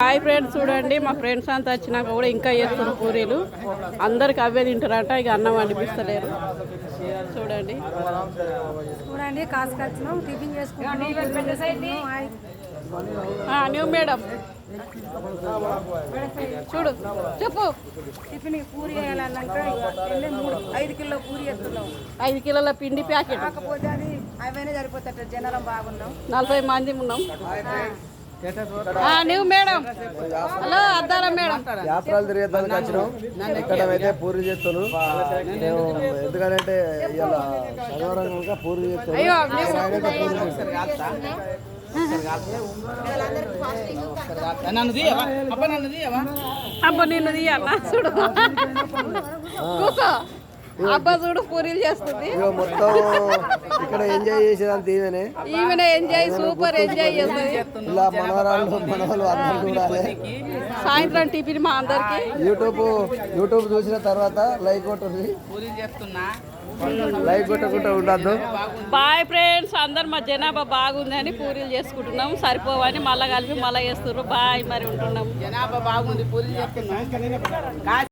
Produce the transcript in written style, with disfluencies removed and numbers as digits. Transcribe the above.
Hi friends, చూడండి మా friends అంతా వచ్చినాక కూడా ఇంకా చేస్తారు పూరీలు. అందరికి అవే తింటారట, ఇక అన్నం అనిపిస్తలేరు. చూడండి చూడండి కాసుకొచ్చినాం, టిఫిన్ చేసుకుంటాం. న్యూ మేడం చూడు చెప్పు. టిఫిన్ పూరి వేయాలన్నాక 5 కిలో పూరి ఎత్తున్నాం. 5 కిలోల పిండి ప్యాకెట్. కాకపోతే అది అవైనా సరిపోతాయి, జనాలం బాగున్నాం. 40 మంది ఉన్నాం. న్యూ మేడం, హలో అద్దారా మేడం. యాత్రలు తిరిగేదానికి వచ్చినాం. ఇక్కడ అయితే పూరి చేస్తాను. ఎందుకంటే ఇలా శనివారం కనుక పూరి చేస్తాను. అబ్బా నిన్ను తీయాలా చూడు. కూసో అబ్బా చూడు, పూరీలు చేస్తుంది. మొత్తం ఇక్కడ ఎంజాయ్ చేసేదంతా ఈమెనే ఎంజాయ్, సూపర్ ఎంజాయ్ చేస్తుంది. ఇలా మనవరాళ్ళు అందరూ చూడాలి. సాయంత్రం టిఫిన్ మా అందరికి. యూట్యూబ్ చూసిన తర్వాత లైక్ కొట్టుంది. లైక్ కొట్టకుండా ఉండద్దు. బాయ్ ఫ్రెండ్స్, అందరు మా జనాభా బాగుందని పూరీలు చేసుకుంటున్నాం. సరిపోవని మళ్ళా కలిపి మళ్ళా చేస్తున్నారు. బాయ్, మరి ఉంటున్నాం. జనాభా బాగుంది, పూరీలు చేస్తున్నాం.